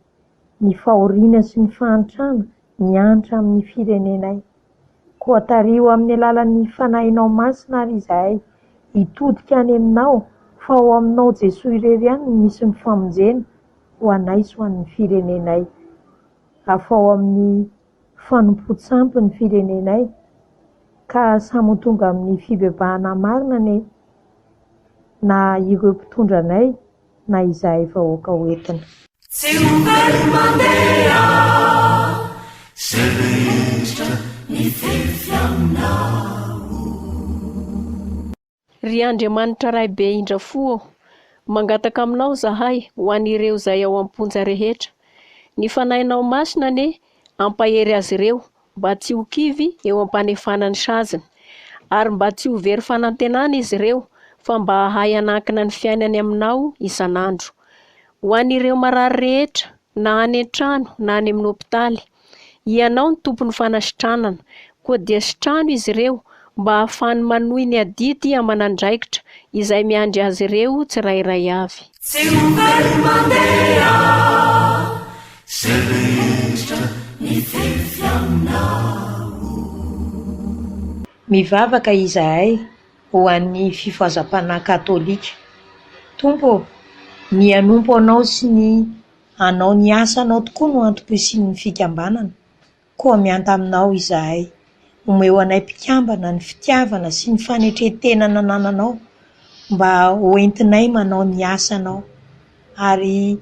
ny fahoriana sy ny fahantrana miantra amin'ny firenenay. Koa tario amin'ny alalan'ny fanahinao masina ary izahay hitodika any aminao, fa ao aminao Jesosy irery ihany no misy ny famonjena ho anay sy ho an'ny firenenay. Afa ao amin'ny fanompo-tsampy ny firenenay, ka samy tonga amin'ny fibebahana marina ne, na ireo mpitondranay na izahay vahoaka hoentina. Tsy ho very mandeha, seretra ny fefy aminao. Ry Andriamanitra ray be indrafo, mangataka aminao zahay ho an'ireo izay ao am-ponja rehetra. Ny fanahinao masina ne ampahery azy ireo mba tsy ho kivy eo am-panefanany saziny, ary mba tsy ho very fanantenana izy ireo, fa mba hahay anankina ny fiainany aminao isan'andro. Ho an'ireo marary rehetra, na any an-trano na any amin'ny hopitaly, ianao ny tompon'ny fanasitranana, koa dia sitrano izy ireo mba ahafahany manohy ny adidy aman'andraikitra izay miandry azy ireo tsirairay avy. Tsy ho very mandeha, seretra ny fefy aminao. Mivavaka izahay ho an'ny fifazam-panahy katolika. Tompo, ny anompo anao sy ny anao ny asanao tokoa no antom-pisian'ny fikambanana. Koa mianta aminao izahay, omeo anay mpikambana ny fitiavana sy ny fanetretenana nananao mba hoentinay manao ny asanao, ary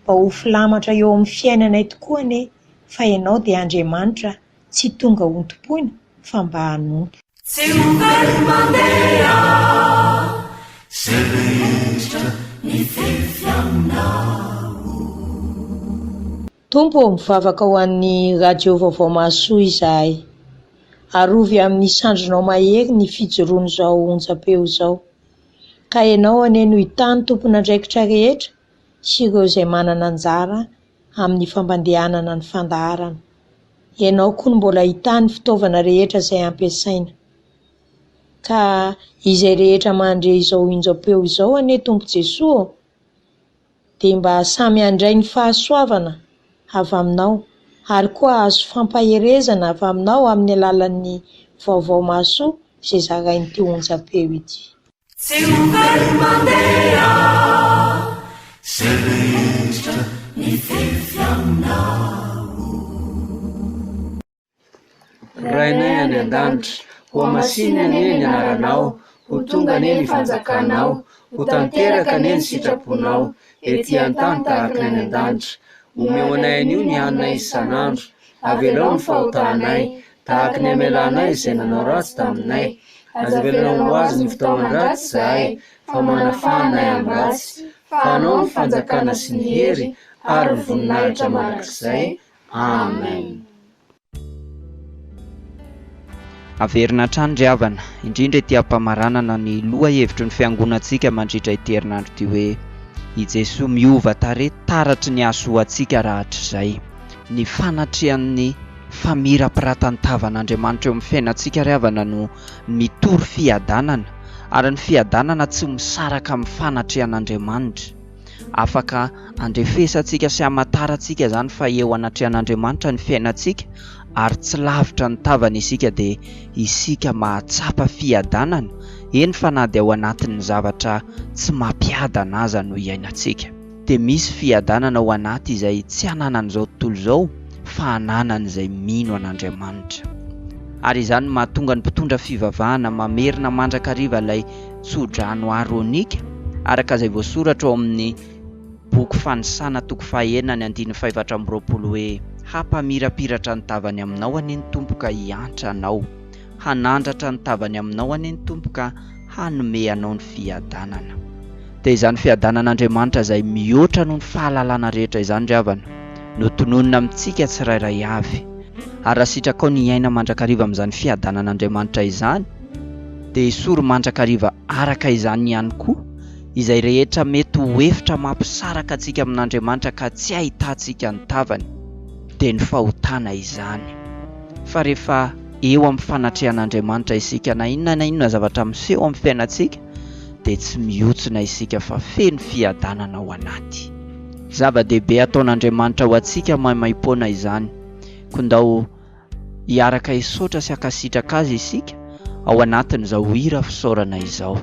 mba ho filamatra eo amin'ny fiainanay tokoa ane, fa ianao dia Andriamanitra tsy tonga ontom-poina fa mba hanontona. Tsy ho very mandeha, se rehetra ny fefy aminao. Tompo, mivavaka ho an'ny radio vaovao Mahasoa izahay. Arovy amin'ny sandrinao mahery ny fijoroany zao onjam-peo zao. Ka ianao ane no hitany tompon'andraikitra rehetra sy ireo izay manana anjara amin'ny fampandehanana ny fandaharana. Ianao koa no mbola hitany fitaovana rehetra izay ampiasaina. Ka izay rehetra mandre izao onjam-peo izao ane Tompo Jesoa, dia mba samy handray ny fahasoavana avy aminao, ary koa azo fampaherezana avy aminao amin'ny alalan'ny vaovao Mahasoa izay zarain'ity onjam-peo ity. Tsy ho very mandeha, se rehetra ny fefy aminao. Rainay any an-danitra, ho masinina ane ny anaranao, ho tonga ane ny fanjakanao, ho tanteraka ane ny sitraponao, ety an-tany tahaka ny any an-danitra. Omeo anay anio ny hanina isan'andro, avelao ny fahotanay, tahaka ny amelanay izay nanao ratsy taminay. Aza avelao ho azy ny fitaovan-dratsy izahay, fa manafanay amin'ny ratsy. Fa anao ny fanjakana sy ny hery, ary ny voninahitra mandrakizay. Amen. Averina trano ry havana, indrindra ety ampamaranana ny loha hevitry ny fiangonantsika mandritra ity herinandro ity hoe i Jesoa miova tarehy taratry ny ahasoantsika rahatr'izay. Ny fanatrehan'ny famirapiratany tavan'Andriamanitra eo amin'ny fiainantsika ry havana no mitory fiadanana, ary ny fiadanana tsy misaraka amin'ny fanatrehan'Andriamanitra. Afaka andrefesantsika sy amatarantsika zany fa eo anatrehan'Andriamanitra ny fiainantsika, ary tsy lavitra ny tavana isika dia isika mahatsapa fiadanana, eny fa na dia ao anatin'ny zavatra tsy mampiadana aza no iainantsika. Dia misy fiadanana ao anaty izay tsy hananan'izao tontolo izao, fa hananan'izay mino an'Andriamanitra. Ary izany mahatonga ny mpitondra fivavahana mamerina mandrakariva ilay tsodrano aronika, araka izay voasoratra ao amin'ny boky fanisana toko 9:520 hoe hampamirapiratra ny tavany aminao ane ny Tompo ka hiantra anao, hanandratra ny tavany aminao ane ny Tompo ka hanome anao ny fiadanana. Dia izany fiadanan'Andriamanitra izay mihoatra noho ny fahalalana rehetra izany ry havana no tononina amintsika tsirairay avy. Ary raha sitraka ao ny iaina mandrakariva amin'izany fiadanan'Andriamanitra izany, dia hisoro mandrakariva araka izany ihany koa izay rehetra mety ho hevitra mampisaraka antsika amin'Andriamanitra ka tsy ahitantsika ny tavany, dia ny fahotana izany. Fa rehefa eo amin'ny fanatrehan'Andriamanitra isika na inona zavatra miseho amin'ny fiainantsika, dia tsy mihontsona isika fa feno fiadanana ao anaty. Zava-dehibe ataon'Andriamanitra ho antsika maimaimpona izany, koa ndao hiaraka hisaotra sy hakasitraka azy isika ao anatin'izao hira fisaorana izao.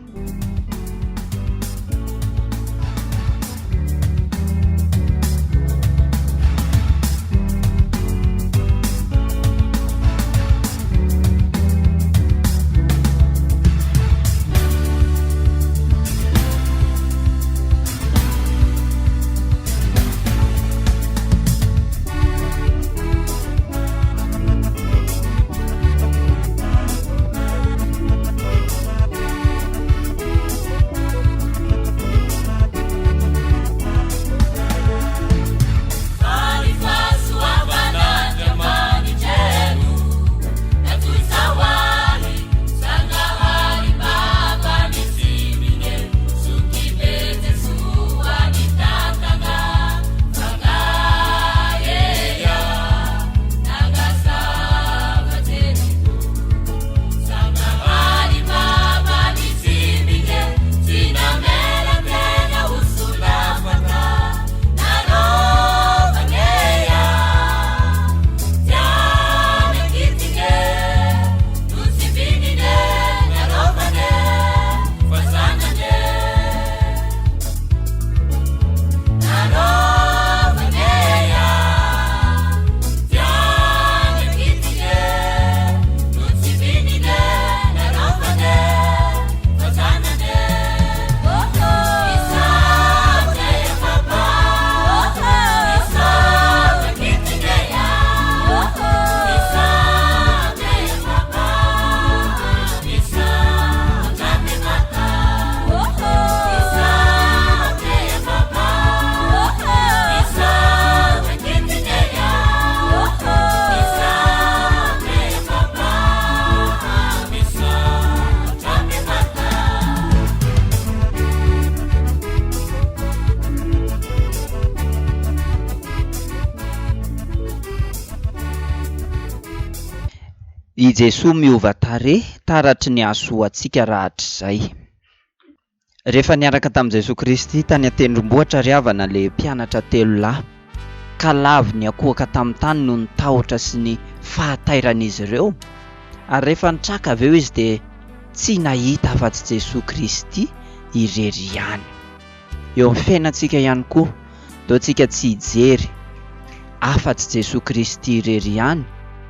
I Jesosy miova tare taratry ny ahasoa antsika rahatrizay. Rehefa niaraka tamin'i Jesosy Kristy tany an-tendrombohitra ry havana le mpianatra 3 lahy, ka lavy ny akohaka tamin'ny tany no nitahotra sy ny fahatairan'izy ireo. Ary rehefa nitraka avy eo izy dia tsy nahita afa-tsy Jesosy Kristy irery ihany. Eo amin'ny fiainantsika ihany koa, toa tsika tsy hijery afa-tsy Jesosy Kristy irery ihany,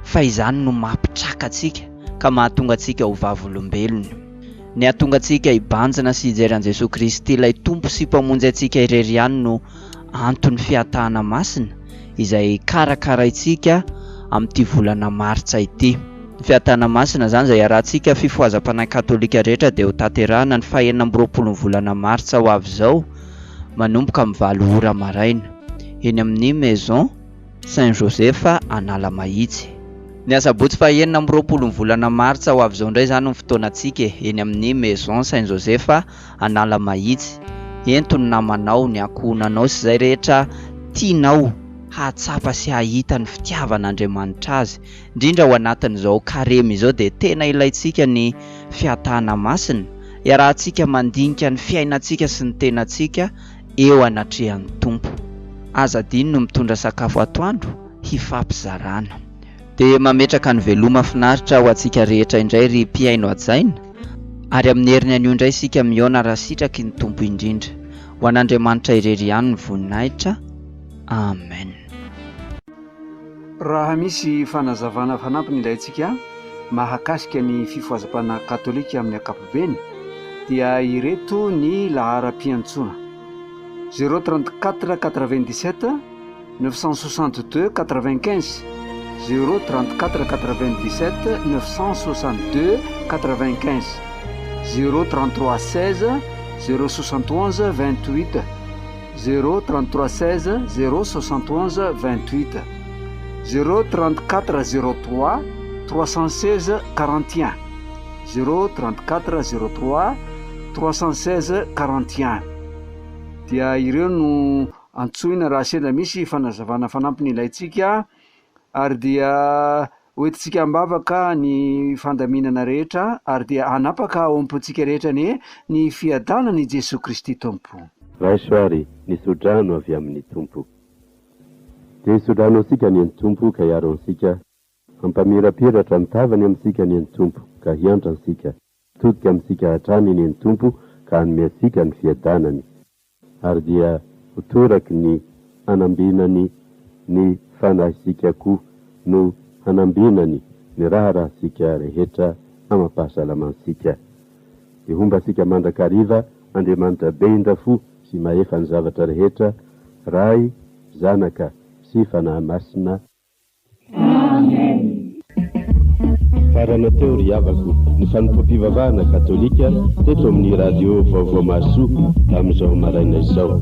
fa izany no mampitraka antsika ka mahatonga antsika ho vavolombelona. Ny hahatonga antsika hibanjina sy hijery an'i Jesosy Kristy ilay tompo sy mpamonjy antsika irery ihany no antony fiatahana masina izay karakaraintsika amin'ity volana Martsa ity. Ny fiatahana masina zany izay arahantsika fifohazam-panahy katolika rehetra dia ho tanterahana ny 24 volana Martsa ho avy izao manomboka amin'ny 7 ora maraina eny amin'ny Maison Saint-Joseph Analamahitsy. Ny asabotsy 24 volana Martsa ho avy izao indray zany ny fotoanantsika eny amin'ny Maison Saint-Joseph Analamahitsy. Entony namanao, ny ankohonanao sy izay rehetra tianao hahatsapa sy hahita ny fitiavan'Andriamanitra azy, indrindra ho anatin'izao karema izao dia tena ilaintsika ny fiatahana masina iarahantsika mandinika ny fiainantsika sy ny tenantsika eo anatrehan'ny Tompo. Aza diny no mitondra sakafo atoandro hifampizarana. Dia mametraka ny veloma finaritra ho antsika rehetra indray ry mpiaino ajaina, ary amin'ny heriny anio indray isika mihaona raha sitraky ny Tompo indrindra. Ho an'Andriamanitra irery ihany ny voninahitra. Amen. Raha misy fanazavana fanampiny ilayntsika mahakasika ny fifohazam-panahy katolika amin'ny ankapobeny dia ireto ny laharam-piantsona: 034 97 962 95, 034 97 962 95, 033 16 071 28, 033 16 071 28, 034 03 316 41, 034 03 316 41. Dia ireo no antsoina raha sendra misy fanazavana fanampiny ilayntsika, ary dia hoentintsika ambavaka ny fandaminana rehetra, ary dia hanapaka ao am-pontsika rehetra ny fiadanany Jesosy Kristy Tompo. Raisoary ny sodrano avy amin'ny Tompo. Dia sodrano antsika ny Tompo ka hiaro antsika, hampamirapiratra ny tavany amintsika ny Tompo ka hiantra antsika, todika amintsika hatrany ny Tompo ka hanome antsika ny fiadanany, ary dia hotoraky ny hanambinany ny fanahisika koa no hanambinany ny raha-rahasika rehetra amampahasalamantsika. Dia homba sika mandrakariva Andriamanitra be indrafo sy mahefa ny zavatra rehetra, Ray, Zanaka sy Fanahy Masina. Amen. Farana teo ry havako ny fanompam-pivavahana katolika teto amin'ny radio Vaovao Masoa amin'izao maraina izao.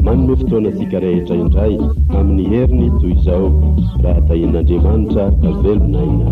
Manome fotoanantsika rehetra indray amin'ny heriny toy izao, raha tahin'Andriamanitra velon'aina.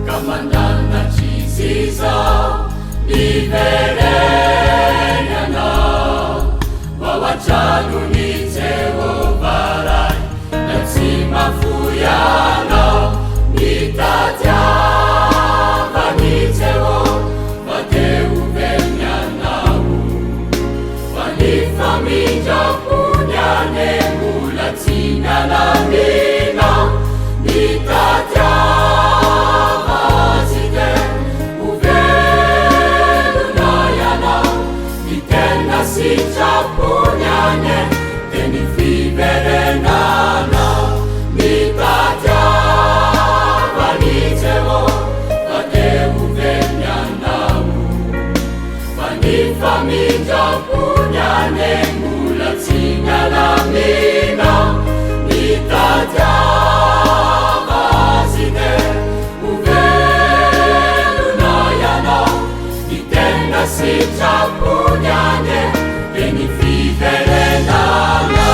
Kamandana Jesus, fiverenanao wawajanuni Jehovarai lazima fuyanao nitatiavani Jehova teuvemyanao wanifamija punyane mulatina lamina nitatiavazide uvelunayana nitena sicapunyane teni fiverenana nitatiavani Jehova teuvemyanao wanifamija punyane mulatina lamina nitatiavazide uvelunayana nitenda sicapunyane teni fiverenana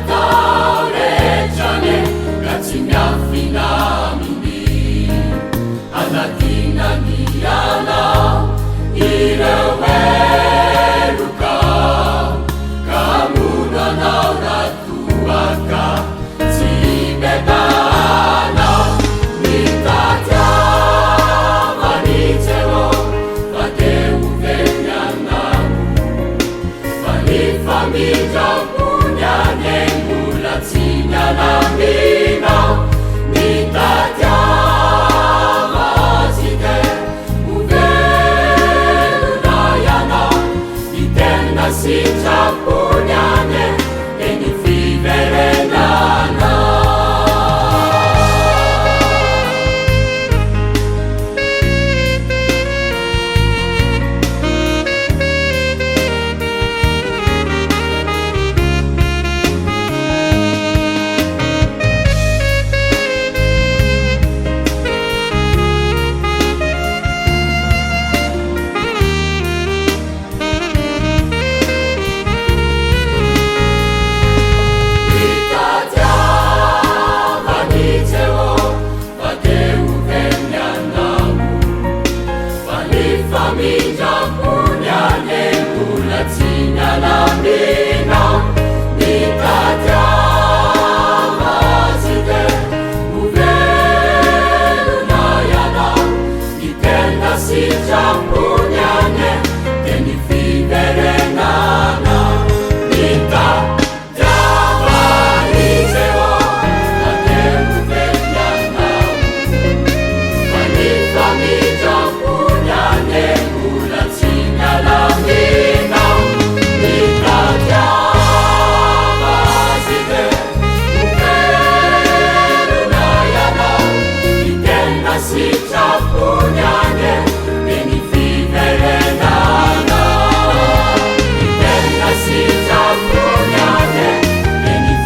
Taurejane katimiafinamini anatina niana ireweruka kamuna nauratuaka tibetana nitatiavani Jehova teuvemyanao vanifamija lamina nitatiavazide uvelunayana nitenda sicapunyane teni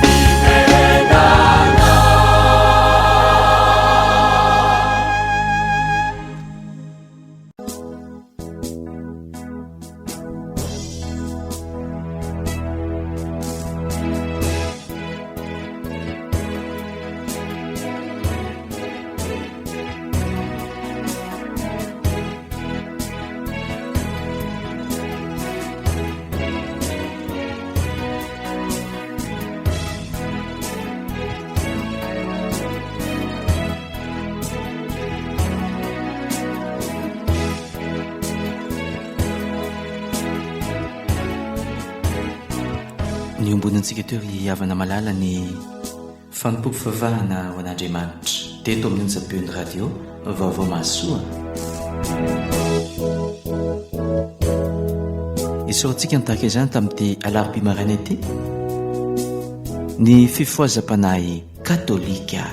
fiverenana ny ombonintsika teo ry havana malala ny fanompoko fivavahana ho an'Andriamanitra teto amin'ny onjam-peon'ny radio vaovao mahasoa. Isaorantsika nitahaka izany tamin'ity alarobia maraina ity ny fifohazam-panahy katolika.